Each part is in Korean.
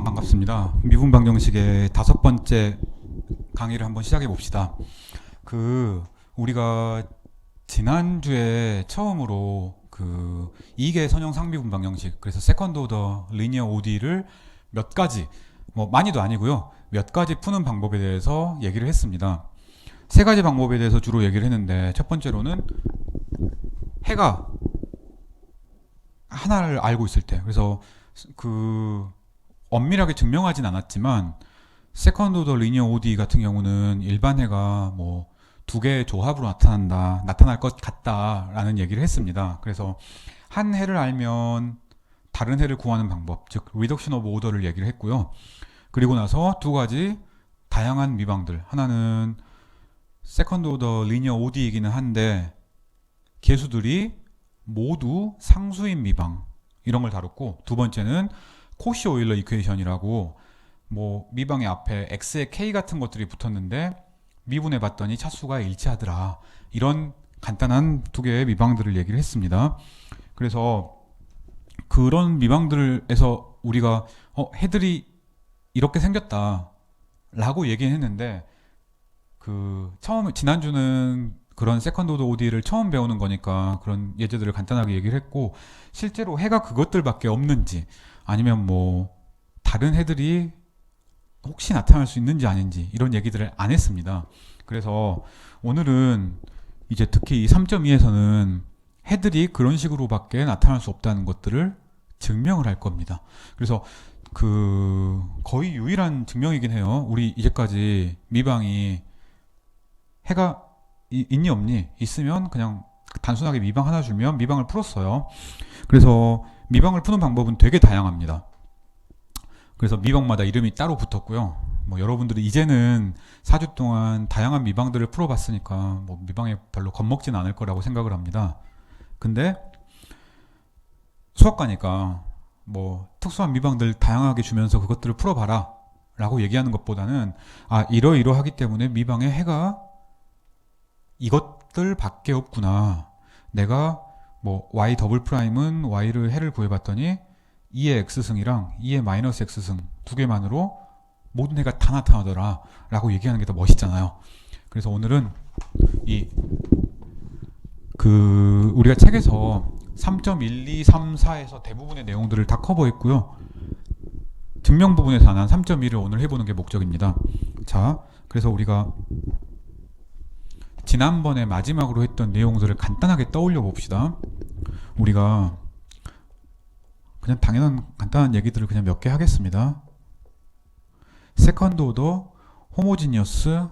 반갑습니다. 미분 방정식의 5번째 강의를 한번 시작해 봅시다. 우리가 지난주에 처음으로 이계 선형 상미분 방정식, 그래서 세컨드 오더 리니어 ODE를 몇 가지, 많이도 아니고요, 몇 가지 푸는 방법에 대해서 얘기를 했습니다. 세 가지 방법에 대해서 주로 얘기를 했는데, 첫 번째로는 해가 하나를 알고 있을 때, 그래서 엄밀하게 증명하진 않았지만 세컨드 오더 리니어 ODE 같은 경우는 일반 해가 두 개의 조합으로 나타날 것 같다라는 얘기를 했습니다. 그래서 한 해를 알면 다른 해를 구하는 방법, 즉 리덕션 오브 오더를 얘기를 했고요. 그리고 나서 두 가지 다양한 미방들, 하나는 세컨드 오더 리니어 ODE이기는 한데 개수들이 모두 상수인 미방, 이런 걸 다뤘고, 두 번째는 코시 오일러 이퀘이션이라고, 미방의 앞에 x의 k 같은 것들이 붙었는데 미분해 봤더니 차수가 일치하더라, 이런 간단한 두 개의 미방들을 얘기를 했습니다. 그래서 그런 미방들에서 우리가 해들이 이렇게 생겼다 라고 얘기는 했는데, 지난주는 그런 세컨드 오더 ODE를 처음 배우는 거니까 그런 예제들을 간단하게 얘기를 했고, 실제로 해가 그것들밖에 없는지, 아니면 다른 해들이 혹시 나타날 수 있는지 아닌지, 이런 얘기들을 안 했습니다. 그래서 오늘은 이제 특히 이 3.2에서는 해들이 그런 식으로밖에 나타날 수 없다는 것들을 증명을 할 겁니다. 그래서 거의 유일한 증명이긴 해요. 우리 이제까지 미방이 해가 있니 없니, 있으면 그냥 단순하게 미방 하나 주면 미방을 풀었어요. 그래서 미방을 푸는 방법은 되게 다양합니다. 그래서 미방마다 이름이 따로 붙었고요. 여러분들이 이제는 4주 동안 다양한 미방들을 풀어봤으니까 미방에 별로 겁먹진 않을 거라고 생각을 합니다. 근데 수학과니까 특수한 미방들 다양하게 주면서 그것들을 풀어봐라 라고 얘기하는 것보다는, 이러이러하기 때문에 미방의 해가 이것들밖에 없구나, 내가 y 더블 프라임은 y를 해를 구해봤더니 2의 x승이랑 2의 마이너스 x승 두 개만으로 모든 해가 다 나타나더라 라고 얘기하는 게 더 멋있잖아요. 그래서 오늘은 우리가 책에서 3.1234에서 대부분의 내용들을 다 커버했고요, 증명 부분에서 난 3.1을 오늘 해보는 게 목적입니다. 자, 그래서 우리가 지난번에 마지막으로 했던 내용들을 간단하게 떠올려 봅시다. 우리가 그냥 당연한 간단한 얘기들을 그냥 몇 개 하겠습니다. 세컨드 오더 호모지니어스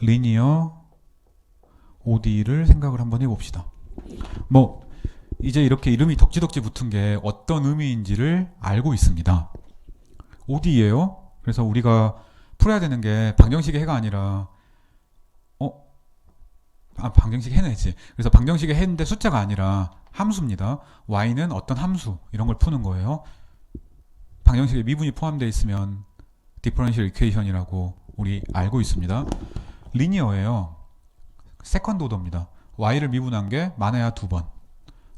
리니어 ODE를 생각을 한번 해봅시다. 이제 이렇게 이름이 덕지덕지 붙은 게 어떤 의미인지를 알고 있습니다. ODE예요. 그래서 우리가 풀어야 되는 게 방정식의 해가 아니라 방정식 해내지. 그래서 방정식의 해인데 숫자가 아니라 함수입니다. y는 어떤 함수, 이런 걸 푸는 거예요. 방정식에 미분이 포함되어 있으면 디퍼런셜 이퀘이션이라고 우리 알고 있습니다. 리니어예요. 세컨드 오더입니다. y를 미분한 게 많아야 2번.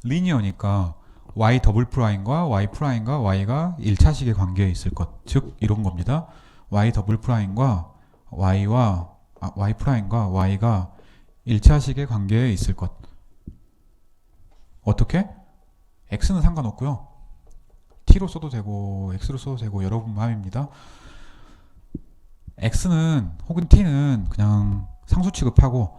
리니어니까 y 더블 프라임과 y 프라임과 y가 1차식의 관계에 있을 것, 즉 이런 겁니다. y 더블 프라임과 y 프라임과 y가 1차식의 관계에 있을 것. 어떻게? x는 상관없고요, t로 써도 되고 x로 써도 되고 여러분 마음입니다. x는 혹은 t는 그냥 상수 취급하고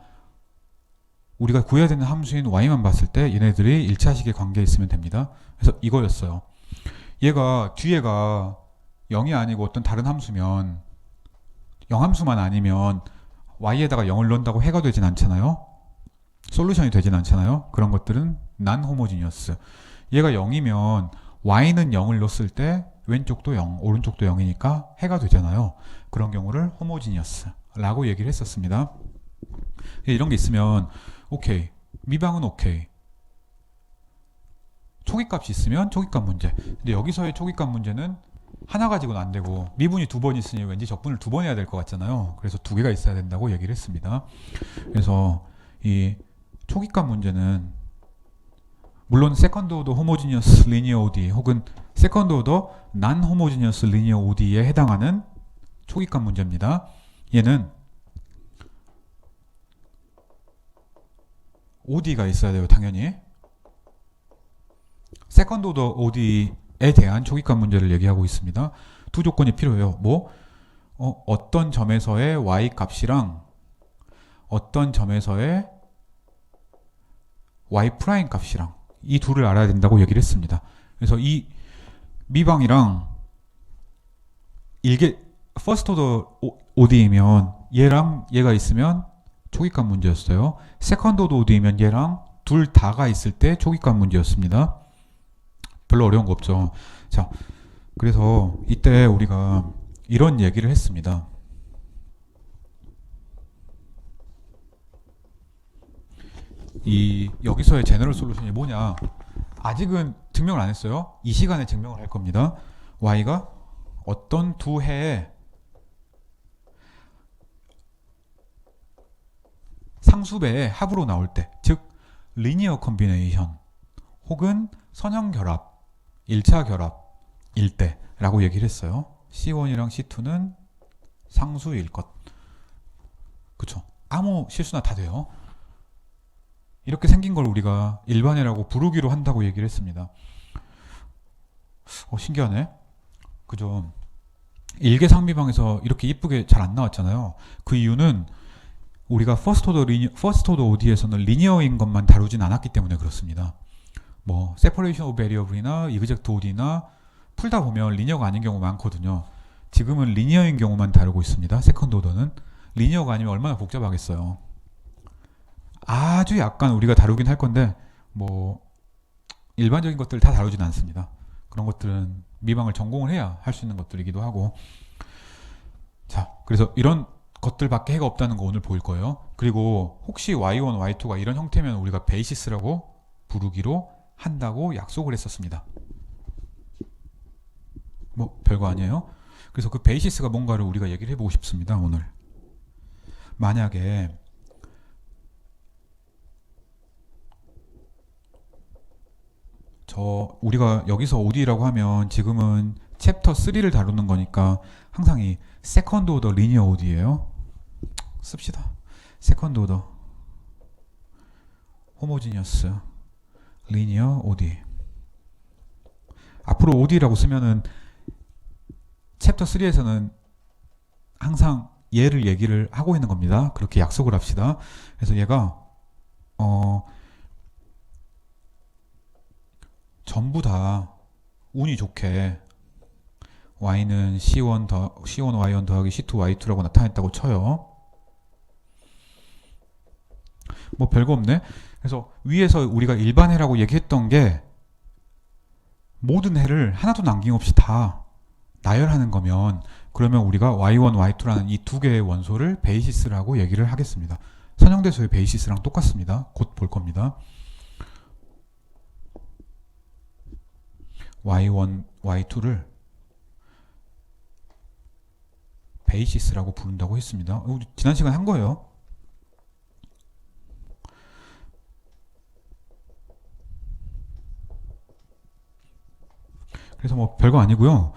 우리가 구해야 되는 함수인 y만 봤을 때 얘네들이 1차식의 관계에 있으면 됩니다. 그래서 이거였어요. 뒤에가 0이 아니고 어떤 다른 함수면, 0함수만 아니면 y에다가 0을 넣는다고 해가 되진 않잖아요. 솔루션이 되진 않잖아요. 그런 것들은 난 호모지니어스. 얘가 0이면 y는 0을 넣었을 때 왼쪽도 0, 오른쪽도 0이니까 해가 되잖아요. 그런 경우를 호모지니어스 라고 얘기를 했었습니다. 이런 게 있으면 오케이, 미방은 오케이, 초기값이 있으면 초기값 문제. 근데 여기서의 초기값 문제는 하나 가지고는 안 되고 미분이 2번 있으니 왠지 적분을 2번 해야 될 것 같잖아요. 그래서 2개가 있어야 된다고 얘기를 했습니다. 그래서 이 초기값 문제는 물론 세컨드 오더 호모지니어스 리니어 ODE 혹은 세컨드 오더 난 호모지니어스 리니어 ODE에 해당하는 초기값 문제입니다. 얘는 ODE가 있어야 돼요, 당연히. 세컨드 오더 ODE에 대한 초기값 문제를 얘기하고 있습니다. 두 조건이 필요해요. 어떤 점에서의 y 값이랑 어떤 점에서의 y 프라임 값이랑 이 둘을 알아야 된다고 얘기를 했습니다. 그래서 이 미방이랑 일개 퍼스트 오더 ODE면 얘랑 얘가 있으면 초기값 문제였어요. 세컨드 오더 ODE면 얘랑 둘 다가 있을 때 초기값 문제였습니다. 별로 어려운 거 없죠. 자, 그래서 이때 우리가 이런 얘기를 했습니다. 이 여기서의 제너럴 솔루션이 뭐냐? 아직은 증명을 안 했어요. 이 시간에 증명을 할 겁니다. y가 어떤 두 해의 상수배의 합으로 나올 때, 즉 리니어 컨비네이션 혹은 선형 결합, 1차 결합일 때라고 얘기를 했어요. C1이랑 C2는 상수일 것. 그쵸? 아무 실수나 다 돼요. 이렇게 생긴 걸 우리가 일반회라고 부르기로 한다고 얘기를 했습니다. 신기하네. 그죠? 일개 상미방에서 이렇게 이쁘게 잘 안 나왔잖아요. 그 이유는 우리가 퍼스트 오더 OD에서는 리니어인 것만 다루진 않았기 때문에 그렇습니다. 세퍼레이션 오브 베리어블이나 이그젝트 OD나 풀다 보면 리니어가 아닌 경우 많거든요. 지금은 리니어인 경우만 다루고 있습니다. 세컨드 오더는. 리니어가 아니면 얼마나 복잡하겠어요. 아주 약간 우리가 다루긴 할 건데 일반적인 것들 다 다루진 않습니다. 그런 것들은 미방을 전공을 해야 할 수 있는 것들이기도 하고. 자, 그래서 이런 것들밖에 해가 없다는 거 오늘 보일 거예요. 그리고 혹시 y1, y2가 이런 형태면 우리가 베이시스라고 부르기로 한다고 약속을 했었습니다. 별거 아니에요. 그래서 그 베이시스가 뭔가를 우리가 얘기를 해보고 싶습니다, 오늘. 만약에 우리가 여기서 OD라고 하면 지금은 챕터 3를 다루는 거니까 항상 이 세컨드 오더 리니어 OD예요. 씁시다. 세컨드 오더 호모지니어스 리니어 OD. 앞으로 OD라고 쓰면은 챕터 3에서는 항상 얘를 얘기를 하고 있는 겁니다. 그렇게 약속을 합시다. 그래서 얘가 전부 다 운이 좋게 y는 C1 y1 더하기 C2 y2라고 나타냈다고 쳐요. 별거 없네. 그래서 위에서 우리가 일반해라고 얘기했던 게 모든 해를 하나도 남김없이 다 나열하는 거면, 그러면 우리가 y1, y2라는 이 두 개의 원소를 베이시스라고 얘기를 하겠습니다. 선형대소의 베이시스랑 똑같습니다. 곧 볼 겁니다. y1, y2를 베이시스라고 부른다고 했습니다. 우리 지난 시간에 한 거예요. 그래서 별거 아니고요.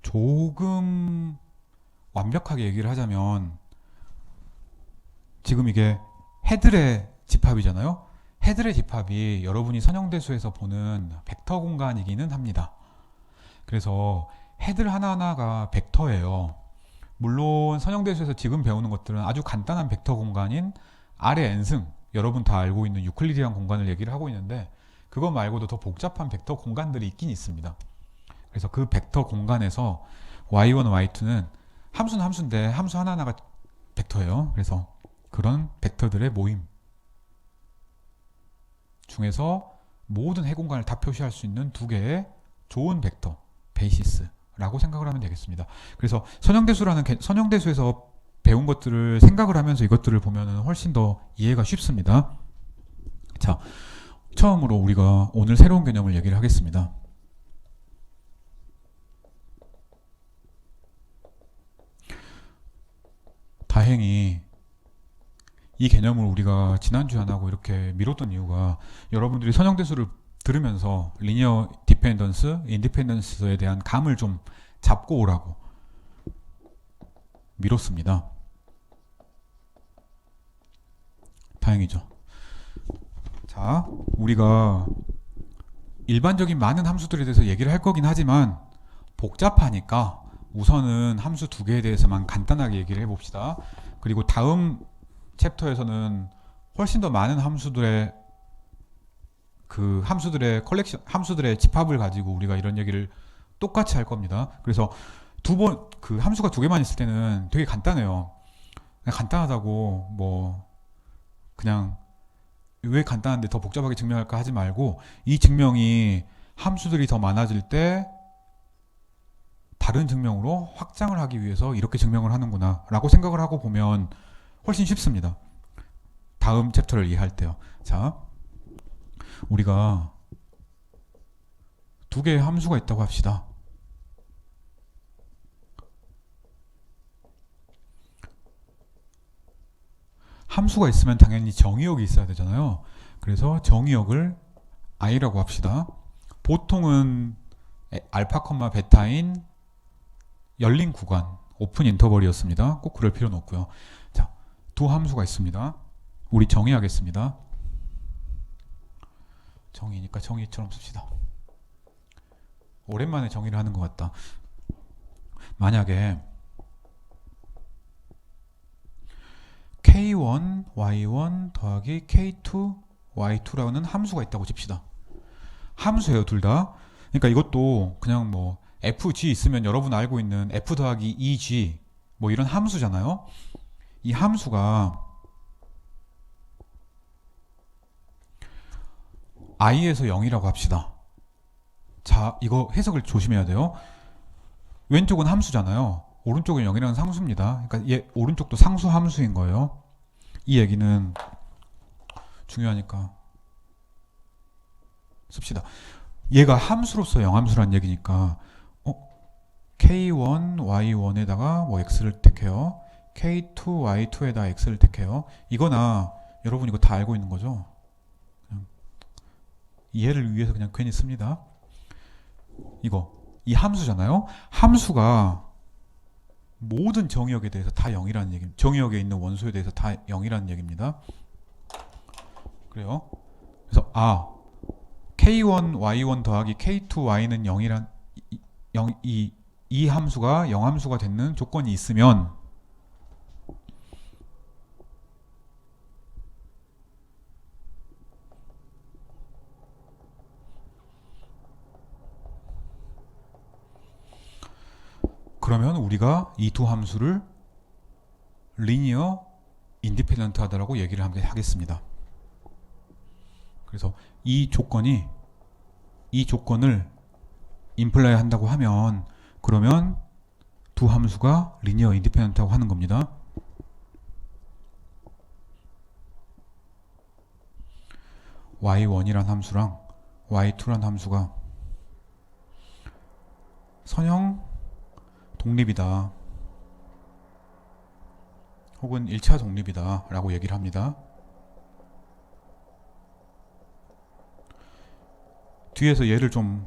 조금 완벽하게 얘기를 하자면 지금 이게 헤들의 집합이잖아요. 헤들의 집합이 여러분이 선형대수에서 보는 벡터 공간이기는 합니다. 그래서 헤들 하나하나가 벡터예요. 물론 선형대수에서 지금 배우는 것들은 아주 간단한 벡터 공간인 R의 n승, 여러분 다 알고 있는 유클리디안 공간을 얘기를 하고 있는데, 그거 말고도 더 복잡한 벡터 공간들이 있긴 있습니다. 그래서 그 벡터 공간에서 y1, y2는 함수는 함수인데 함수 하나하나가 벡터예요. 그래서 그런 벡터들의 모임 중에서 모든 해공간을 다 표시할 수 있는 두 개의 좋은 벡터, 베이시스라고 생각을 하면 되겠습니다. 그래서 선형대수에서 배운 것들을 생각을 하면서 이것들을 보면 훨씬 더 이해가 쉽습니다. 자, 처음으로 우리가 오늘 새로운 개념을 얘기를 하겠습니다. 다행히 이 개념을 우리가 지난주에 안 하고 이렇게 미뤘던 이유가 여러분들이 선형대수를 들으면서 리니어 디펜던스, 인디펜던스에 대한 감을 좀 잡고 오라고 미뤘습니다. 다행이죠. 자, 우리가 일반적인 많은 함수들에 대해서 얘기를 할 거긴 하지만 복잡하니까 우선은 함수 두 개에 대해서만 간단하게 얘기를 해봅시다. 그리고 다음 챕터에서는 훨씬 더 많은 함수들의 그 함수들의 컬렉션, 함수들의 집합을 가지고 우리가 이런 얘기를 똑같이 할 겁니다. 그래서 그 함수가 두 개만 있을 때는 되게 간단해요. 그냥 간단하다고 뭐 그냥 왜 간단한데 더 복잡하게 증명할까 하지 말고 이 증명이 함수들이 더 많아질 때 다른 증명으로 확장을 하기 위해서 이렇게 증명을 하는구나 라고 생각을 하고 보면 훨씬 쉽습니다. 다음 챕터를 이해할 때요. 자, 우리가 두 개의 함수가 있다고 합시다. 함수가 있으면 당연히 정의역이 있어야 되잖아요. 그래서 정의역을 i라고 합시다. 보통은 알파, 베타인 열린 구간, 오픈 인터벌이었습니다. 꼭 그럴 필요는 없고요. 자, 두 함수가 있습니다. 우리 정의하겠습니다. 정의니까 정의처럼 씁시다. 오랜만에 정의를 하는 것 같다. 만약에 k1, y1 더하기 k2, y2라는 함수가 있다고 칩시다. 함수예요, 둘 다. 그러니까 이것도 그냥 뭐 fg 있으면 여러분 알고 있는 f 더하기 2g 뭐 이런 함수잖아요. 이 함수가 i에서 0이라고 합시다. 자, 이거 해석을 조심해야 돼요. 왼쪽은 함수잖아요. 오른쪽은 0이라는 상수입니다. 그러니까 얘 오른쪽도 상수 함수인 거예요. 이 얘기는 중요하니까 씁시다. 얘가 함수로서 영함수란 얘기니까 k1, y1에다가 뭐 x를 택해요. k2, y2에다 x를 택해요. 이거나 여러분 이거 다 알고 있는 거죠? 그냥 이해를 위해서 그냥 괜히 씁니다. 이 함수잖아요. 함수가 모든 정의역에 대해서 다 0이라는 얘기입니다. 정의역에 있는 원소에 대해서 다 0이라는 얘기입니다. 그래요. 그래서 k1, y1 더하기 k2, y는 0이란 이 함수가 0함수가 되는 조건이 있으면 그러면 우리가 이 두 함수를 리니어 인디펜던트 하다라고 얘기를 하겠습니다. 그래서 이 조건을 임플라이 한다고 하면 그러면 두 함수가 리니어 인디펜던트하고 하는 겁니다. y1이란 함수랑 y2란 함수가 선형 독립이다 혹은 1차 독립이다 라고 얘기를 합니다. 뒤에서 얘를 좀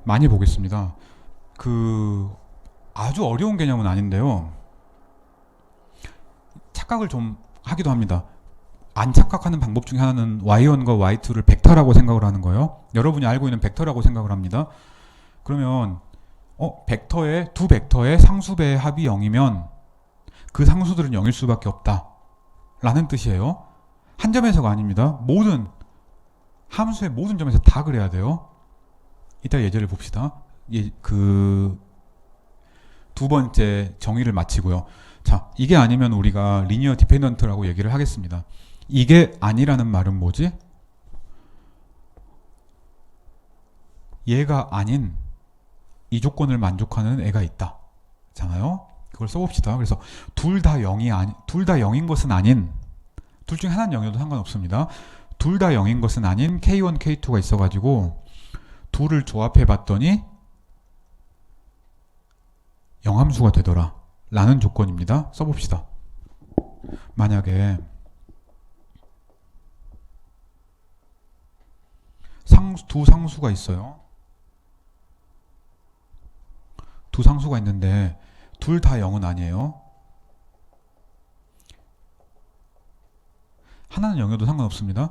많이 보겠습니다. 아주 어려운 개념은 아닌데요. 착각을 좀 하기도 합니다. 안 착각하는 방법 중에 하나는 y1과 y2를 벡터라고 생각을 하는 거예요. 여러분이 알고 있는 벡터라고 생각을 합니다. 그러면 두 벡터의 상수배의 합이 0이면 그 상수들은 0일 수밖에 없다 라는 뜻이에요. 한 점에서가 아닙니다. 함수의 모든 점에서 다 그래야 돼요. 이따 예제를 봅시다. 두 번째 정의를 마치고요. 자, 이게 아니면 우리가 리니어 디펜던트라고 얘기를 하겠습니다. 이게 아니라는 말은 뭐지? 얘가 아닌 이 조건을 만족하는 애가 있다 잖아요. 그걸 써봅시다. 그래서 둘 다 0인 것은 아닌, 둘 중에 하나는 0이어도 상관없습니다. 둘 다 0인 것은 아닌 K1, K2가 있어가지고 둘을 조합해 봤더니 영함수가 되더라 라는 조건입니다. 써봅시다. 만약에 두 상수가 있어요. 두 상수가 있는데 둘 다 0은 아니에요. 하나는 0이어도 상관없습니다.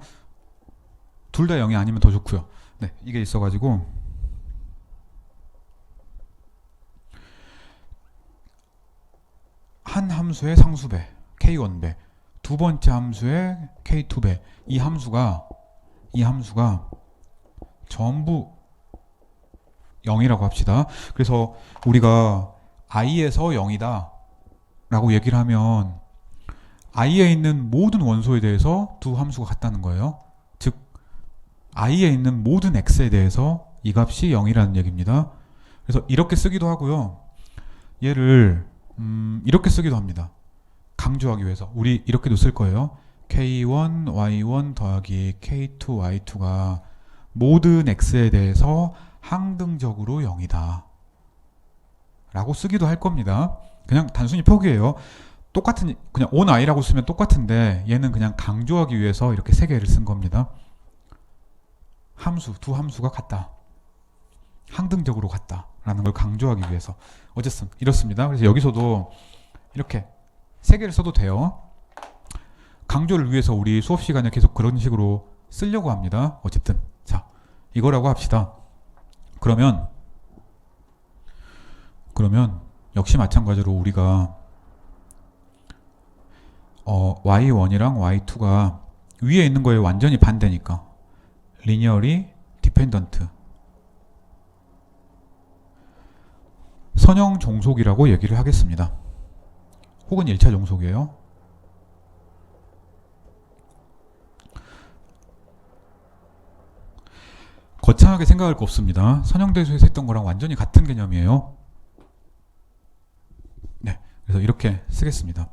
둘 다 0이 아니면 더 좋고요. 네, 이게 있어가지고 한 함수의 상수배 k1배, 두 번째 함수의 k2배, 이 함수가 전부 0이라고 합시다. 그래서 우리가 i에서 0이다 라고 얘기를 하면 i에 있는 모든 원소에 대해서 두 함수가 같다는 거예요. 즉 i에 있는 모든 x에 대해서 이 값이 0이라는 얘기입니다. 그래서 이렇게 쓰기도 하고요. 얘를 이렇게 쓰기도 합니다. 강조하기 위해서 우리 이렇게도 쓸 거예요. k1 y1 더하기 k2 y2가 모든 x에 대해서 항등적으로 0이다 라고 쓰기도 할 겁니다. 그냥 단순히 표기예요. 똑같은, 그냥 on i라고 쓰면 똑같은데 얘는 그냥 강조하기 위해서 이렇게 세 개를 쓴 겁니다. 두 함수가 같다, 항등적으로 같다 라는 걸 강조하기 위해서. 어쨌든 이렇습니다. 그래서 여기서도 이렇게 세 개를 써도 돼요. 강조를 위해서 우리 수업 시간에 계속 그런 식으로 쓰려고 합니다. 어쨌든 자, 이거라고 합시다. 그러면 역시 마찬가지로 우리가 y1이랑 y2가 위에 있는 거에 완전히 반대니까 리니어리 디펜던트, 선형 종속이라고 얘기를 하겠습니다. 혹은 1차 종속이에요. 거창하게 생각할 거 없습니다. 선형대수에서 했던 거랑 완전히 같은 개념이에요. 네, 그래서 이렇게 쓰겠습니다.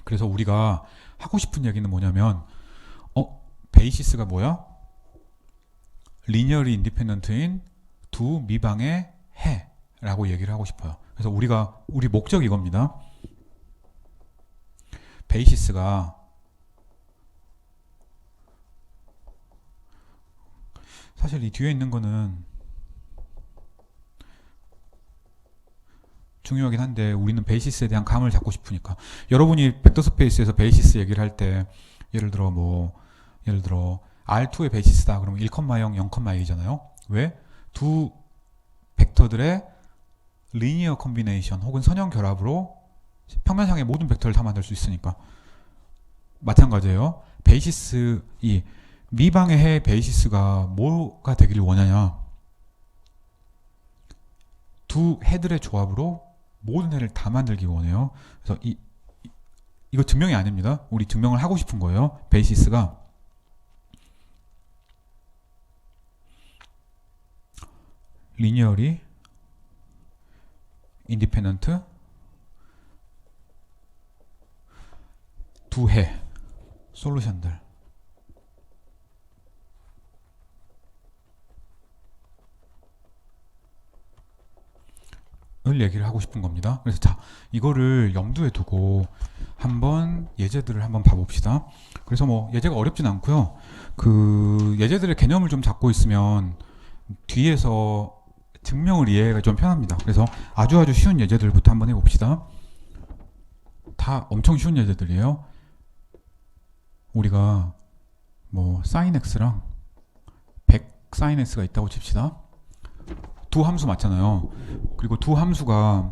그래서 우리가 하고 싶은 얘기는 뭐냐면 베이시스가 뭐야? 리니어리 인디펜던트인 두 미방의 해 라고 얘기를 하고 싶어요. 그래서 우리 목적 이겁니다. 베이시스가 사실 이 뒤에 있는 거는 중요하긴 한데 우리는 베이시스에 대한 감을 잡고 싶으니까. 여러분이 벡터 스페이스에서 베이시스 얘기를 할 때 예를 들어 R2의 베이시스다 그러면 1,0, 0,2잖아요. 왜? 두 벡터들의 리니어 컨비네이션 혹은 선형 결합으로 평면상의 모든 벡터를 다 만들 수 있으니까. 마찬가지예요. 베이시스, 이 미방의 해의 베이시스가 뭐가 되기를 원하냐? 두 해들의 조합으로 모든 해를 다 만들기 원해요. 그래서 이거 증명이 아닙니다. 우리 증명을 하고 싶은 거예요. 베이시스가 리니어리 인디펜던트 두 해 솔루션들. 을 얘기를 하고 싶은 겁니다. 그래서 자, 이거를 염두에 두고 한번 예제들을 한번 봐봅시다. 그래서 뭐 예제가 어렵진 않고요. 그 예제들의 개념을 좀 잡고 있으면 뒤에서 증명을 이해가 좀 편합니다. 그래서 아주 쉬운 예제들부터 한번 해봅시다. 다 엄청 쉬운 예제들이에요. 우리가 뭐 sin x랑 100 sin x가 있다고 칩시다. 두 함수 맞잖아요. 그리고 두 함수가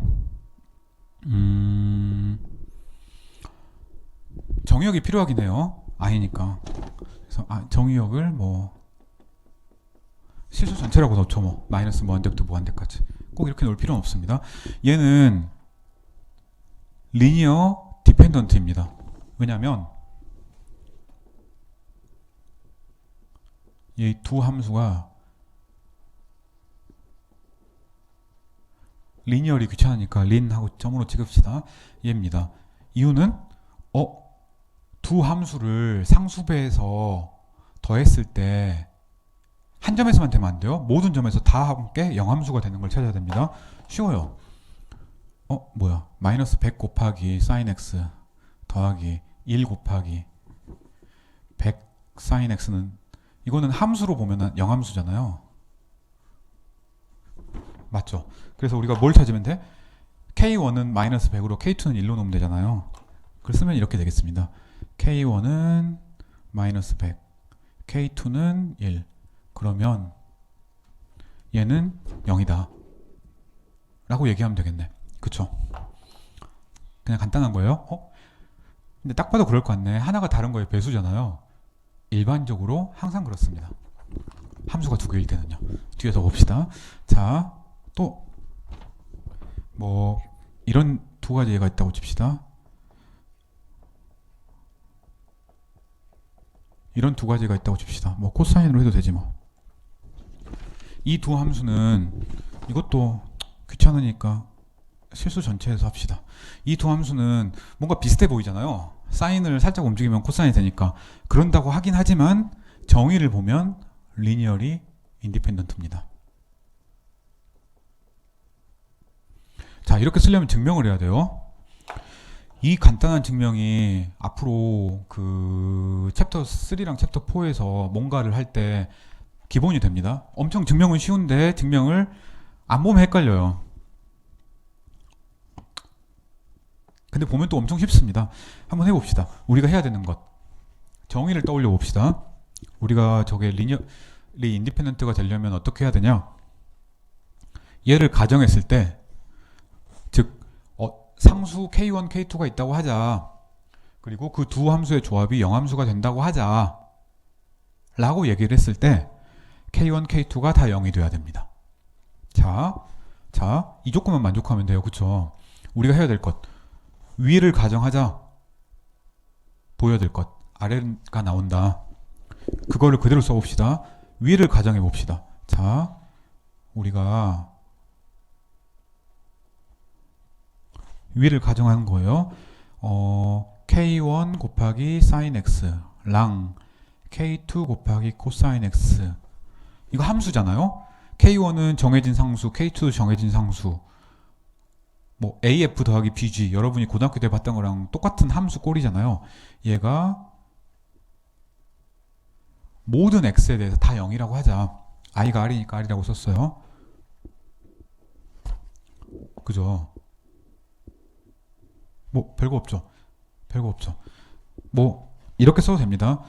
정의역이 필요하긴 해요. i니까. 그래서 정의역을 뭐 실수 전체라고 넣죠. 뭐 마이너스 무한대부터 무한대까지. 꼭 이렇게 놓을 필요는 없습니다. 얘는 리니어 디펜던트입니다. 왜냐하면 이 두 함수가 리니어리 귀찮으니까 린하고 점으로 찍읍시다. 얘입니다. 이유는 두 함수를 상수배에서 더했을 때 한 점에서만 되면 안 돼요. 모든 점에서 다 함께 영함수가 되는 걸 찾아야 됩니다. 쉬워요. 뭐야? 마이너스 100 곱하기 sin x 더하기 1 곱하기 100 sin x는 이거는 함수로 보면은 영함수잖아요. 맞죠? 그래서 우리가 뭘 찾으면 돼? k1은 마이너스 100으로 k2는 1로 놓으면 되잖아요. 그걸 쓰면 이렇게 되겠습니다. k1은 마이너스 100, k2는 1. 그러면 얘는 0이다 라고 얘기하면 되겠네. 그쵸? 그냥 간단한 거예요. 근데 딱 봐도 그럴 것 같네. 하나가 다른 거의 배수잖아요. 일반적으로 항상 그렇습니다. 함수가 두 개일 때는요. 뒤에 더 봅시다. 자, 또 뭐 이런 두 가지 예가 있다고 칩시다. 이런 두 가지가 있다고 칩시다. 뭐 코사인으로 해도 되지 뭐. 이 두 함수는 이것도 귀찮으니까 실수 전체에서 합시다. 이 두 함수는 뭔가 비슷해 보이잖아요. 사인을 살짝 움직이면 코사인이 되니까. 그런다고 하긴 하지만 정의를 보면 리니어리 인디펜던트입니다. 자, 이렇게 쓰려면 증명을 해야 돼요. 이 간단한 증명이 앞으로 그 챕터 3랑 챕터 4에서 뭔가를 할 때 기본이 됩니다. 엄청 증명은 쉬운데 증명을 안 보면 헷갈려요. 근데 보면 또 엄청 쉽습니다. 한번 해봅시다. 우리가 해야 되는 것. 정의를 떠올려 봅시다. 우리가 저게 리니어리 인디펜던트가 되려면 어떻게 해야 되냐? 얘를 가정했을 때, 즉 상수 k1, k2가 있다고 하자. 그리고 그 두 함수의 조합이 영함수가 된다고 하자. 라고 얘기를 했을 때 k1, k2가 다 0이 돼야 됩니다. 자, 이 조건만 만족하면 돼요. 그쵸? 우리가 해야 될 것. 위를 가정하자. 보여야 될 것. 아래가 나온다. 그거를 그대로 써봅시다. 위를 가정해 봅시다. 자, 우리가 위를 가정하는 거예요. k1 곱하기 sin x랑 k2 곱하기 cosine x. 이거 함수잖아요. k1은 정해진 상수, k2도 정해진 상수. 뭐 AF 더하기 BG, 여러분이 고등학교 때 봤던 거랑 똑같은 함수 꼴이잖아요. 얘가 모든 x에 대해서 다 0이라고 하자. i가 r이니까 r이라고 썼어요. 그죠? 뭐 별거 없죠. 별거 없죠. 뭐 이렇게 써도 됩니다.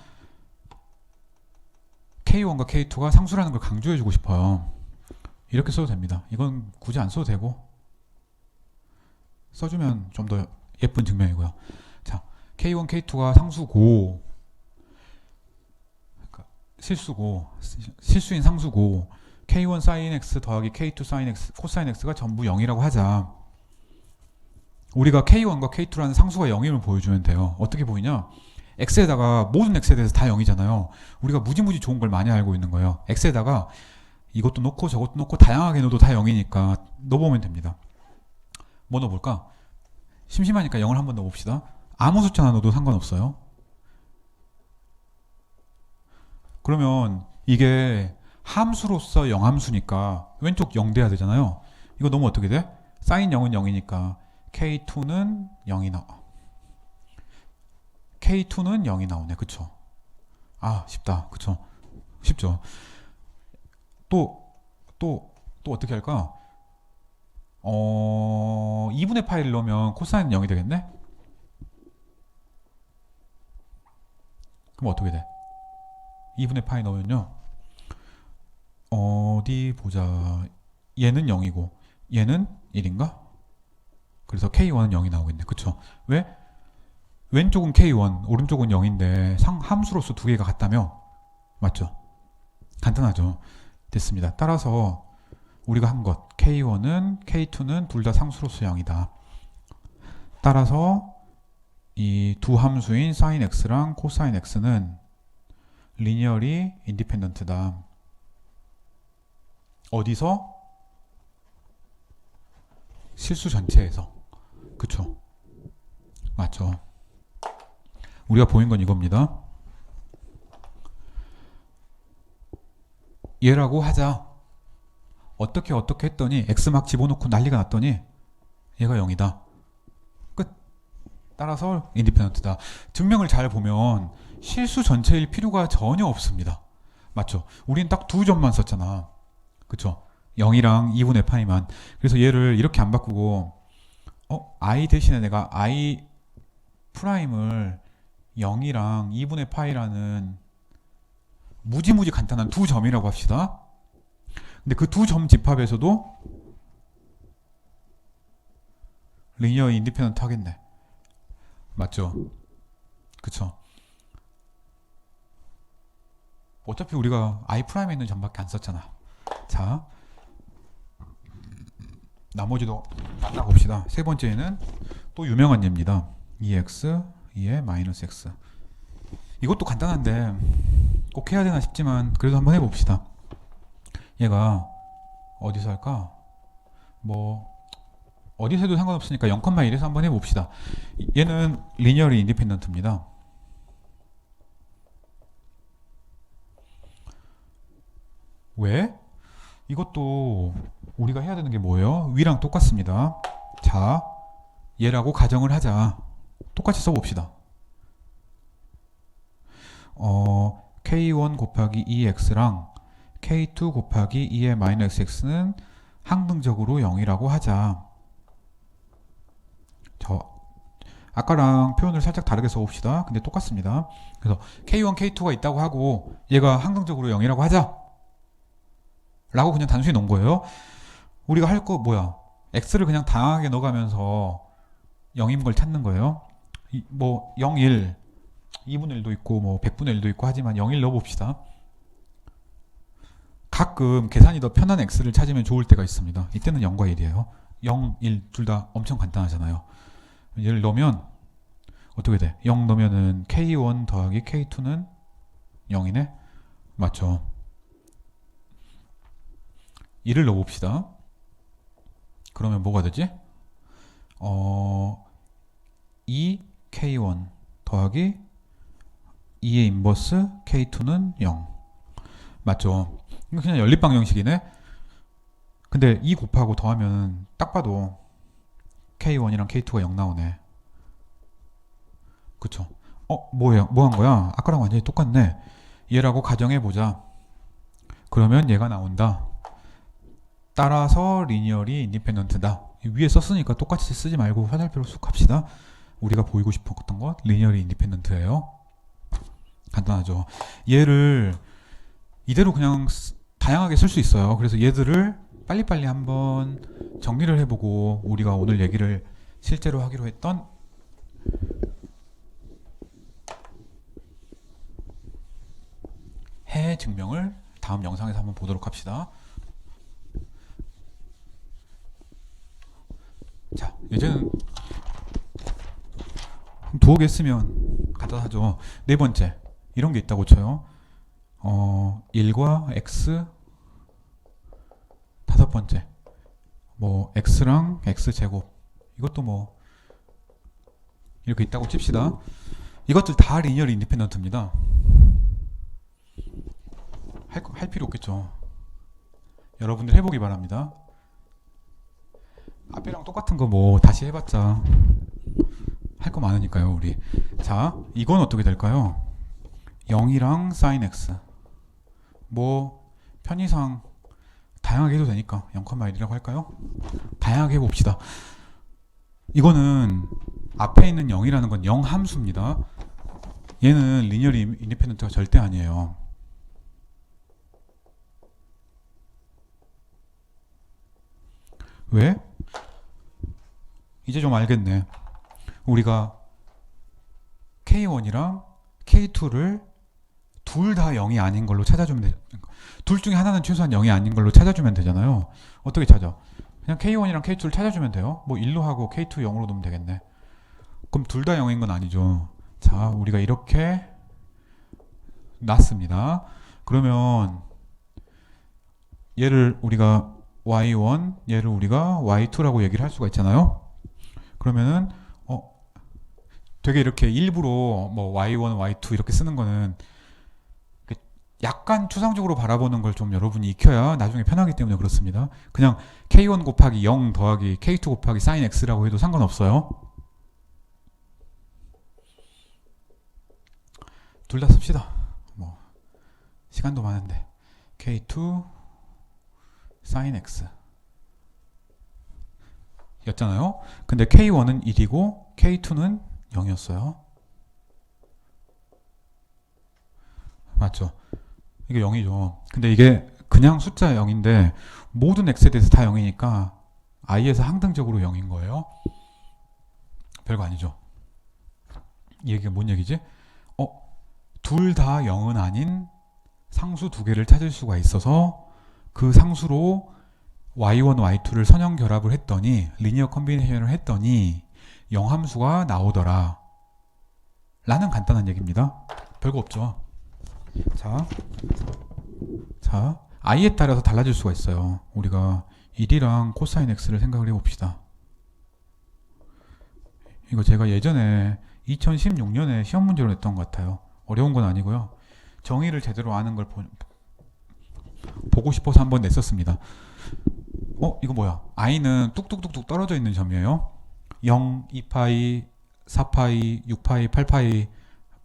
K1과 K2가 상수라는 걸 강조해주고 싶어요. 이렇게 써도 됩니다. 이건 굳이 안 써도 되고 써주면 좀 더 예쁜 증명이고요. 자, K1, K2가 상수고, 그러니까 실수인 상수고, K1 sin x 더하기 K2 sin x, cosine x가 전부 0이라고 하자. 우리가 K1과 K2라는 상수가 0임을 보여주면 돼요. 어떻게 보이냐? x에다가 모든 x에 대해서 다 0이잖아요. 우리가 무지무지 좋은 걸 많이 알고 있는 거예요. x에다가 이것도 넣고 저것도 넣고 다양하게 넣어도 다 0이니까 넣어보면 됩니다. 뭐 넣어볼까? 심심하니까 0을 한번 넣어봅시다. 아무 숫자 하나 넣어도 상관없어요. 그러면 이게 함수로서 영함수니까 왼쪽 0 돼야 되잖아요. 이거 넣으면 어떻게 돼? sin 0은 0이니까 K2는 0이 나와. K2는 0이 나오네. 그쵸? 아, 쉽다. 그쵸? 쉽죠? 또 어떻게 할까? 2분의 파이를 넣으면 코사인은 0이 되겠네? 그럼 어떻게 돼? 2분의 파이 넣으면요. 어디 보자. 얘는 0이고 얘는 1인가? 그래서 K1은 0이 나오겠네. 그쵸? 왜? 왼쪽은 K1, 오른쪽은 0인데 함수로서 두 개가 같다며? 맞죠? 간단하죠? 됐습니다. 따라서 우리가 한 것, K1은, K2는 둘 다 상수로서 0이다. 따라서 이 두 함수인 sin x랑 cosine x는 리니어리 인디펜던트다. 어디서? 실수 전체에서. 그쵸? 맞죠? 우리가 보인 건 이겁니다. 얘라고 하자. 어떻게 했더니 x 막 집어넣고 난리가 났더니 얘가 0이다. 끝. 따라서 인디펜던트다. 증명을 잘 보면 실수 전체일 필요가 전혀 없습니다. 맞죠? 우린 딱 두 점만 썼잖아. 그쵸? 0이랑 2분의 파이만. 그래서 얘를 이렇게 안 바꾸고 i 대신에 내가 i 프라임을 0이랑 2분의 파이라는 무지무지 간단한 두 점이라고 합시다. 근데 그 두 점 집합에서도 리니어 인디펜던트 하겠네. 맞죠? 그쵸? 어차피 우리가 i 프라임에 있는 점밖에 안 썼잖아. 자, 나머지도 만나봅시다. 세 번째는 또 유명한 예입니다. 2x, 2의 마이너스 x. 이것도 간단한데 꼭 해야 되나 싶지만 그래도 한번 해봅시다. 얘가 어디서 할까? 뭐 어디서 해도 상관없으니까 0,1에서 한번 해봅시다. 얘는 리니어리 인디펜던트입니다. 왜? 이것도 우리가 해야 되는 게 뭐예요? 위랑 똑같습니다. 자, 얘라고 가정을 하자. 똑같이 써봅시다. K1 곱하기 2x랑 K2 곱하기 2의 마이너스 x는 항등적으로 0이라고 하자. 아까랑 표현을 살짝 다르게 써봅시다. 근데 똑같습니다. 그래서 K1, K2가 있다고 하고 얘가 항등적으로 0이라고 하자. 라고 그냥 단순히 놓은 거예요. 우리가 할 거 뭐야? x를 그냥 다양하게 넣어가면서 0인 걸 찾는 거예요. 뭐 0, 1, 2분의 1도 있고 뭐 100분의 1도 있고 하지만 0, 1 넣어봅시다. 가끔 계산이 더 편한 x를 찾으면 좋을 때가 있습니다. 이때는 0과 1이에요. 0, 1 둘 다 엄청 간단하잖아요. 얘를 넣으면 어떻게 돼? 0 넣으면은 K1 더하기 K2는 0이네? 맞죠? 1을 넣어봅시다. 그러면 뭐가 되지? 2K1 더하기 2의 인버스 K2는 0. 맞죠? 이거 그냥 연립 방정식이네? 근데 2 곱하고 더하면 딱 봐도 K1이랑 K2가 0 나오네. 그쵸? 뭐예요? 뭐 한 거야? 아까랑 완전히 똑같네. 얘라고 가정해보자. 그러면 얘가 나온다. 따라서 리니어리 인디펜던트다. 위에 썼으니까 똑같이 쓰지 말고 화살표로 쑥 합시다. 우리가 보이고 싶었던 건 리니어리 인디펜던트예요. 간단하죠. 얘를 이대로 그냥 다양하게 쓸 수 있어요. 그래서 얘들을 빨리빨리 한번 정리를 해보고 우리가 오늘 얘기를 실제로 하기로 했던 해 증명을 다음 영상에서 한번 보도록 합시다. 자, 이제는 두어 개 쓰면 간단하죠. 네 번째, 이런 게 있다고 쳐요. 1과 x, 다섯 번째, 뭐 x랑 x제곱, 이것도 뭐 이렇게 있다고 칩시다. 이것들 다 리니어리 인디펜던트입니다. 할 필요 없겠죠. 여러분들 해보기 바랍니다. 앞에랑 똑같은 거 뭐 다시 해봤자 할 거 많으니까요, 우리. 자, 이건 어떻게 될까요? 0이랑 sin x. 뭐 편의상 다양하게 해도 되니까 0,1이라고 할까요? 다양하게 해봅시다. 이거는 앞에 있는 0이라는 건 0 함수입니다. 얘는 리니어리 인디펜던트가 절대 아니에요. 왜? 이제 좀 알겠네. 우리가 K1이랑 K2를 둘 다 0이 아닌 걸로 찾아주면 되죠. 둘 중에 하나는 최소한 0이 아닌 걸로 찾아주면 되잖아요. 어떻게 찾아? 그냥 K1이랑 K2를 찾아주면 돼요. 뭐 1로 하고 K2 0으로 놓으면 되겠네. 그럼 둘 다 0인 건 아니죠. 자, 우리가 이렇게 놨습니다. 그러면 얘를 우리가 y1, 얘를 우리가 y2라고 얘기를 할 수가 있잖아요. 그러면은 되게 이렇게 일부러 뭐 y1, y2 이렇게 쓰는 거는 약간 추상적으로 바라보는 걸 좀 여러분이 익혀야 나중에 편하기 때문에 그렇습니다. 그냥 k1 곱하기 0 더하기 k2 곱하기 sin x라고 해도 상관없어요. 둘 다 씁시다. 뭐 시간도 많은데 K2 sin X 였잖아요. 근데 K1은 1이고 K2는 0이었어요. 맞죠? 이게 0이죠. 근데 이게 그냥 숫자 0인데 모든 x에 대해서 다 0이니까 i에서 항등적으로 0인 거예요. 별거 아니죠. 이 얘기가 뭔 얘기지? 둘 다 0은 아닌 상수 두 개를 찾을 수가 있어서 그 상수로 y1, y2를 선형 결합을 했더니 리니어 컨비네이션을 했더니 0함수가 나오더라 라는 간단한 얘기입니다. 별거 없죠. 자, i에 따라서 달라질 수가 있어요. 우리가 1이랑 코사인 x를 생각을 해봅시다. 이거 제가 예전에 2016년에 시험 문제로 냈던 것 같아요. 어려운 건 아니고요. 정의를 제대로 아는 걸 보고 싶어서 한번 냈었습니다. 이거 뭐야? i는 뚝뚝뚝뚝 떨어져 있는 점이에요. 0, 2파이, 4파이, 6파이, 8파이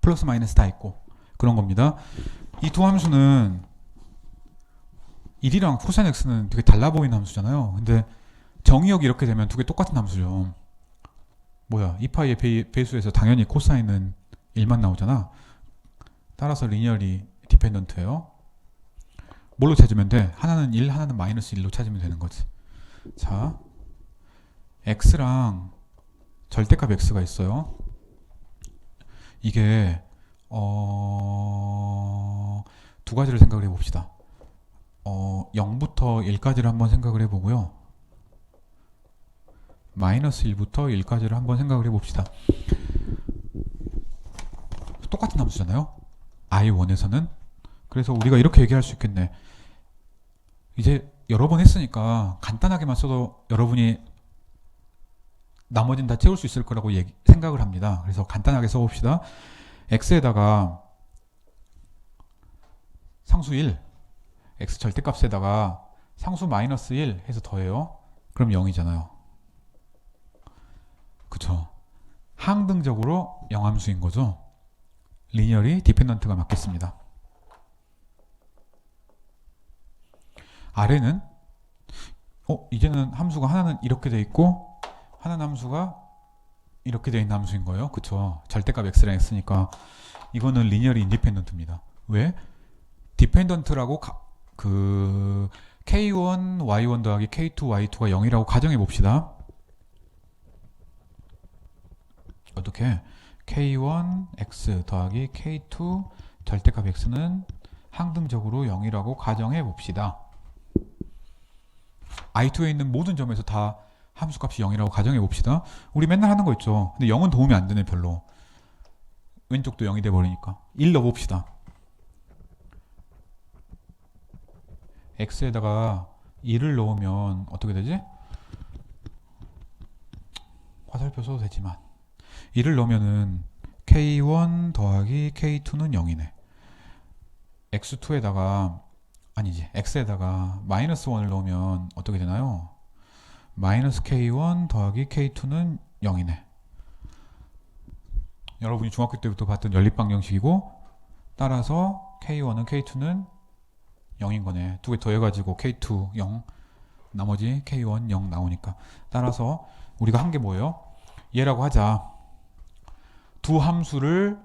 플러스 마이너스 다 있고 그런 겁니다. 이 두 함수는 1이랑 코사인 x는 되게 달라 보이는 함수잖아요. 근데 정의역이 이렇게 되면 두 개 똑같은 함수죠. 뭐야? 2파이의 배수에서 당연히 코사인은 1만 나오잖아. 따라서 리니어리 디펜던트예요. 뭘로 찾으면 돼? 하나는 1, 하나는 마이너스 1로 찾으면 되는 거지. 자, x랑 절대값 x가 있어요. 이게 두 가지를 생각을 해봅시다. 0부터 1까지를 한번 생각을 해보고요. 마이너스 1부터 1까지를 한번 생각을 해봅시다. 똑같은 함수잖아요. I1에서는. 그래서 우리가 이렇게 얘기할 수 있겠네. 이제 여러 번 했으니까 간단하게만 써도 여러분이 나머지는 다 채울 수 있을 거라고 생각을 합니다. 그래서 간단하게 써봅시다. x에다가 상수 1, x 절대값에다가 상수 마이너스 1 해서 더해요. 그럼 0이잖아요. 그쵸? 항등적으로 영함수인 거죠. 리니어리 디펜던트가 맞겠습니다. 아래는 이제는 함수가 하나는 이렇게 돼 있고 하나는 함수가 이렇게 돼 있는 함수인 거예요. 그쵸? 절대값 x랑 x니까 이거는 리니어리 인디펜던트입니다. 왜? 디펜던트라고 그 k1 y1 더하기 k2 y2가 0이라고 가정해 봅시다. 어떻게? k1 x 더하기 k2 절대값 x는 항등적으로 0이라고 가정해 봅시다. i2에 있는 모든 점에서 다 함수값이 0이라고 가정해 봅시다. 우리 맨날 하는 거 있죠. 근데 0은 도움이 안 되네 별로. 왼쪽도 0이 돼 버리니까 1 넣어봅시다. x에다가 1을 넣으면 어떻게 되지? 화살표 써도 되지만 1을 넣으면은 k1 더하기 k2는 0이네. x2에다가 아니지 x에다가 마이너스 1을 넣으면 어떻게 되나요? 마이너스 k1 더하기 k2는 0이네. 여러분이 중학교 때부터 봤던 연립방정식이고 따라서 k1은 k2는 0인 거네. 두 개 더해가지고 k2 0 나머지 k1 0 나오니까 따라서 우리가 한 게 뭐예요? 얘라고 하자. 두 함수를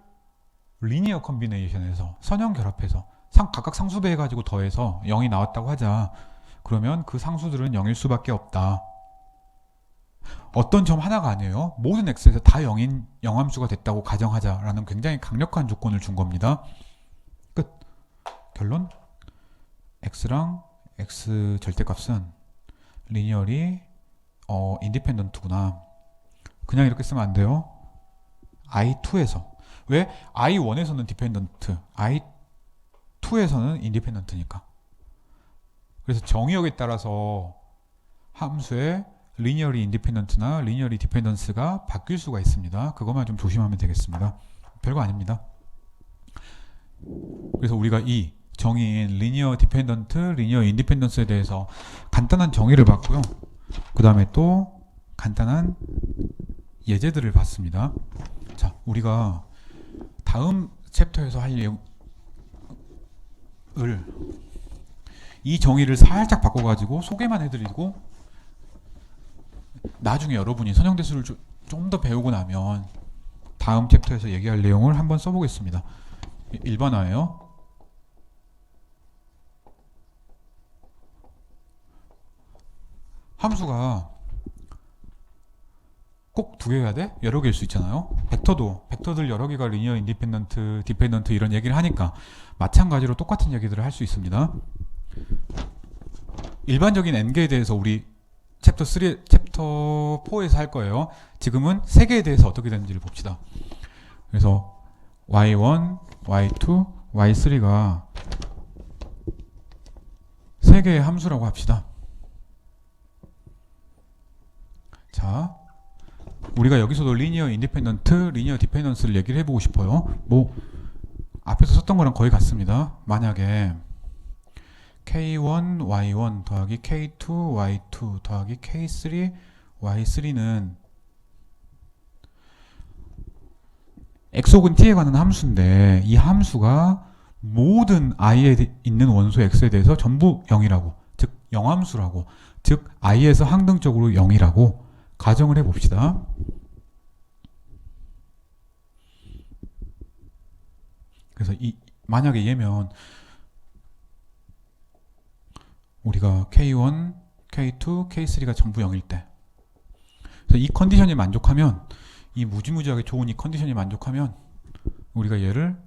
리니어 컨비네이션에서 선형 결합해서 각각 상수배 해가지고 더해서 0이 나왔다고 하자. 그러면 그 상수들은 0일 수밖에 없다. 어떤 점 하나가 아니에요. 모든 x에서 다 0인 영함수가 됐다고 가정하자라는 굉장히 강력한 조건을 준 겁니다. 끝. 결론. x랑 x 절대값은 리니어리 인디펜던트구나. 그냥 이렇게 쓰면 안 돼요. i2에서. 왜? i1에서는 디펜던트, i2에서는 인디펜던트니까. 그래서 정의역에 따라서 함수의 리니어리 인디펜던트나 리니어리 디펜던스가 바뀔 수가 있습니다. 그것만 좀 조심하면 되겠습니다. 별거 아닙니다. 그래서 우리가 이 정의인 리니어 디펜던트, 리니어 인디펜던스에 대해서 간단한 정의를 봤고요. 그 다음에 또 간단한 예제들을 봤습니다. 자, 우리가 다음 챕터에서 할 내용을 이 정의를 살짝 바꿔가지고 소개만 해드리고 나중에 여러분이 선형대수를 좀 더 배우고 나면 다음 챕터에서 얘기할 내용을 한번 써보겠습니다. 일반화예요. 함수가 꼭 두 개여야 돼? 여러 개일 수 있잖아요. 벡터들 여러 개가 리니어 인디펜던트, 디펜던트 이런 얘기를 하니까 마찬가지로 똑같은 얘기들을 할 수 있습니다. 일반적인 n개에 대해서 우리 챕터 4에서 할 거예요. 지금은 세 개에 대해서 어떻게 되는지를 봅시다. 그래서 y1, y2, y3가 세 개의 함수라고 합시다. 자, 우리가 여기서도 리니어 인디펜던트, 리니어 디펜던스를 얘기를 해보고 싶어요. 뭐 앞에서 썼던 거랑 거의 같습니다. 만약에 k1, y1 더하기 k2, y2 더하기 k3, y3는 x 혹은 t에 관한 함수인데 이 함수가 모든 i에 있는 원소 x에 대해서 전부 0이라고, 즉 0함수라고, 즉 i에서 항등적으로 0이라고 가정을 해봅시다. 그래서 만약에 얘면 우리가 K1, K2, K3가 전부 0일 때, 그래서 이 컨디션이 만족하면, 이 무지무지하게 좋은 이 컨디션이 만족하면 우리가 얘를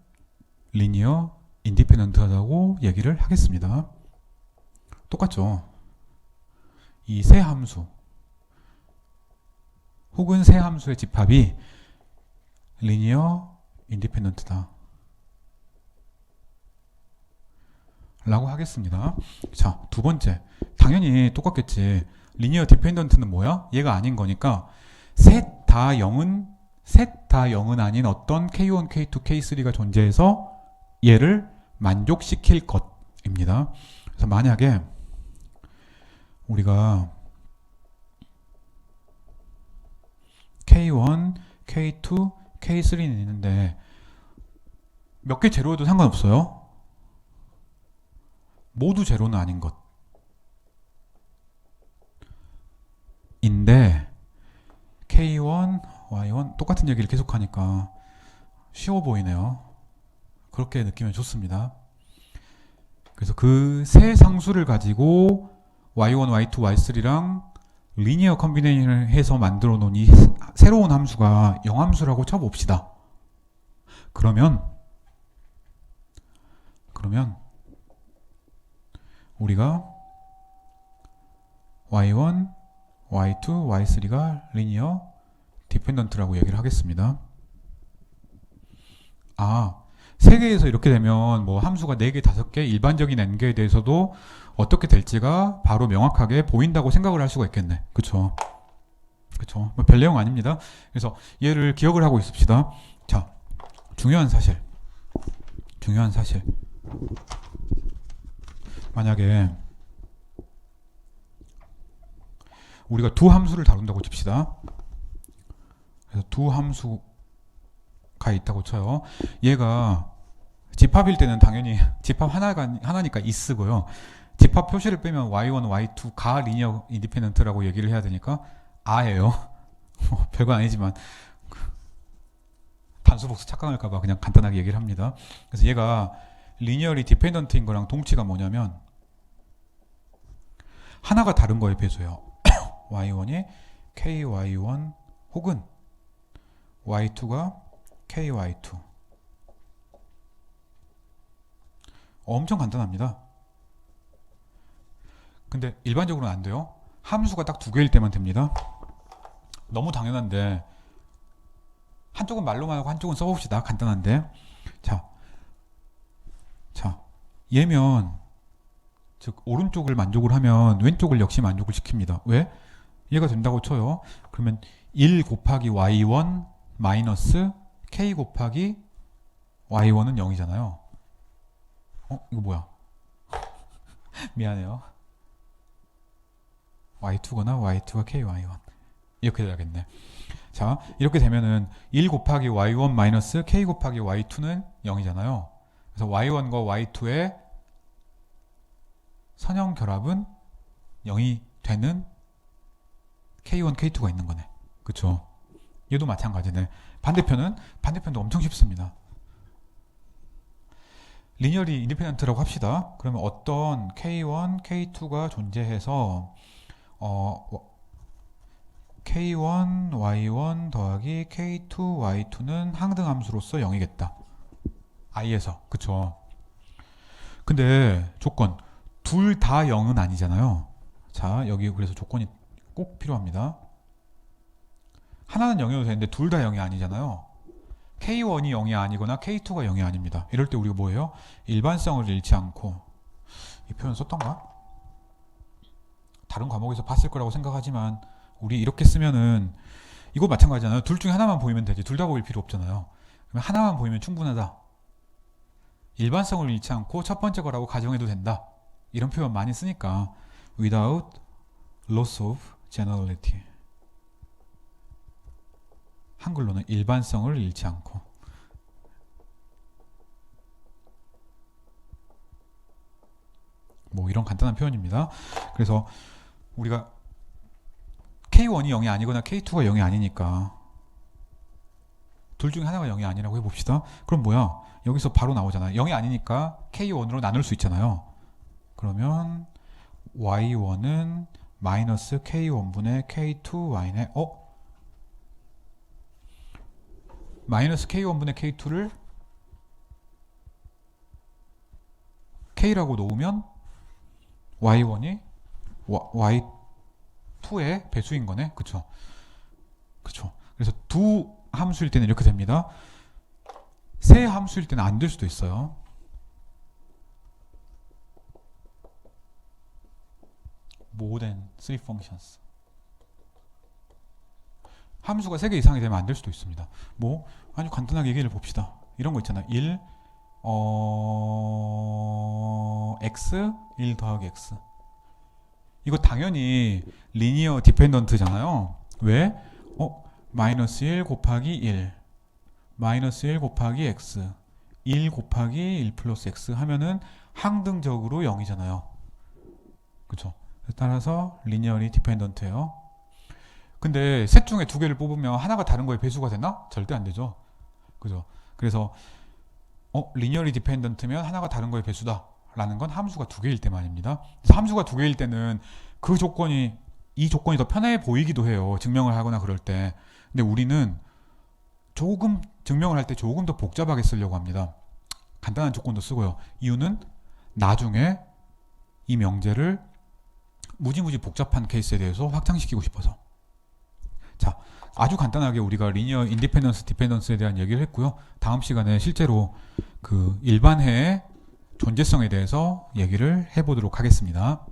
리니어 인디펜던트하다고 얘기를 하겠습니다. 똑같죠? 이 세 함수 혹은 세 함수의 집합이 리니어 인디펜던트다 라고 하겠습니다. 자, 두 번째, 당연히 똑같겠지. 리니어 디펜던트는 뭐야? 얘가 아닌 거니까 셋 다 0은 아닌 어떤 K1, K2, K3가 존재해서 얘를 만족시킬 것입니다. 그래서 만약에 우리가 K1, K2, K3는 있는데 몇 개 제로여도 상관없어요. 모두 제로는 아닌 것 인데 K1, Y1 똑같은 얘기를 계속하니까 쉬워 보이네요. 그렇게 느끼면 좋습니다. 그래서 그 세 상수를 가지고 Y1, Y2, Y3랑 리니어 컨비네이션을 해서 만들어 놓은 이 새로운 함수가 영함수라고 쳐봅시다. 그러면 우리가 Y1, Y2, Y3가 리니어 디펜던트라고 얘기를 하겠습니다. 세개에서 이렇게 되면 뭐 함수가 4개, 5개, 일반적인 n개에 대해서도 어떻게 될지가 바로 명확하게 보인다고 생각을 할 수가 있겠네. 그쵸? 뭐 별 내용 아닙니다. 그래서 얘를 기억을 하고 있읍시다. 자, 중요한 사실. 만약에 우리가 두 함수를 다룬다고 칩시다. 그래서 두 함수가 있다고 쳐요. 얘가 집합일 때는 당연히 집합 하나니까 is고요. 집합 표시를 빼면 y1, y2가 리니어 인디펜던트라고 얘기를 해야 되니까 아예요. 별거 아니지만 단수 복수 착각할까봐 그냥 간단하게 얘기를 합니다. 그래서 얘가 리니어리 디펜던트인 거랑 동치가 뭐냐면 하나가 다른 거에 배수예요. y1이 ky1 혹은 y2가 ky2. 엄청 간단합니다. 근데 일반적으로는 안 돼요. 함수가 딱 두 개일 때만 됩니다. 너무 당연한데 한쪽은 말로만 하고 한쪽은 써봅시다. 간단한데. 자, 얘면 즉 오른쪽을 만족을 하면 왼쪽을 역시 만족을 시킵니다. 왜? 얘가 된다고 쳐요. 그러면 1 곱하기 y1 마이너스 k 곱하기 y1은 0이잖아요. 이거 뭐야? 미안해요. y2거나 y2가 ky y1 이렇게 돼야겠네. 자, 이렇게 되면은 1 곱하기 y1 마이너스 k 곱하기 y2는 0이잖아요. 그래서 y1과 y2의 선형 결합은 0이 되는 k1, k2가 있는 거네. 그쵸? 얘도 마찬가지네. 반대편도 엄청 쉽습니다. 리니어리 인디펜던트라고 합시다. 그러면 어떤 k1, k2가 존재해서 k1, y1 더하기 k2, y2는 항등함수로서 0이겠다. i에서. 그쵸? 근데 조건 둘 다 0은 아니잖아요. 자, 여기 그래서 조건이 꼭 필요합니다. 하나는 0이어도 되는데 둘 다 0이 아니잖아요. K1이 0이 아니거나 K2가 0이 아닙니다. 이럴 때 우리가 뭐예요? 일반성을 잃지 않고, 이 표현 썼던가? 다른 과목에서 봤을 거라고 생각하지만 우리 이렇게 쓰면은 이거 마찬가지잖아요. 둘 중에 하나만 보이면 되지. 둘 다 보일 필요 없잖아요. 그러면 하나만 보이면 충분하다. 일반성을 잃지 않고 첫 번째 거라고 가정해도 된다. 이런 표현 많이 쓰니까 without loss of generality. 한글로는 일반성을 잃지 않고. 뭐 이런 간단한 표현입니다. 그래서 우리가 K1이 0이 아니거나 K2가 0이 아니니까 둘 중에 하나가 0이 아니라고 해봅시다. 그럼 뭐야? 여기서 바로 나오잖아요. 0이 아니니까 K1으로 나눌 수 있잖아요. 그러면 Y1은 마이너스 K1분의 K2Y네. 마이너스 K1분의 K2를 K라고 놓으면 Y1이 Y2의 배수인 거네. 그쵸? 그쵸? 그래서 두 함수일 때는 이렇게 됩니다. 세 함수일 때는 안 될 수도 있어요. more than 3 functions. 함수가 3개 이상이 되면 안 될 수도 있습니다. 뭐 아주 간단하게 얘기를 봅시다. 이런 거 있잖아요. 1 x 1 더하기 x. 이거 당연히 리니어 디펜던트잖아요. 왜? 마이너스 1 곱하기 1 마이너스 1 곱하기 x 1 곱하기 1 플러스 x 하면은 항등적으로 0이잖아요. 그쵸? 따라서 리니어리 디펜던트예요. 근데 셋 중에 두 개를 뽑으면 하나가 다른 거에 배수가 되나? 절대 안 되죠. 그죠? 그래서 리니어리 디펜던트면 하나가 다른 거에 배수다 라는 건 함수가 두 개일 때만입니다. 그래서 함수가 두 개일 때는 이 조건이 더 편해 보이기도 해요. 증명을 하거나 그럴 때. 근데 우리는 조금 증명을 할 때 조금 더 복잡하게 쓰려고 합니다. 간단한 조건도 쓰고요. 이유는 나중에 이 명제를 무지무지 복잡한 케이스에 대해서 확장시키고 싶어서. 자, 아주 간단하게 우리가 리니어 인디펜던스 디펜던스에 대한 얘기를 했고요. 다음 시간에 실제로 그 일반해의 존재성에 대해서 얘기를 해보도록 하겠습니다.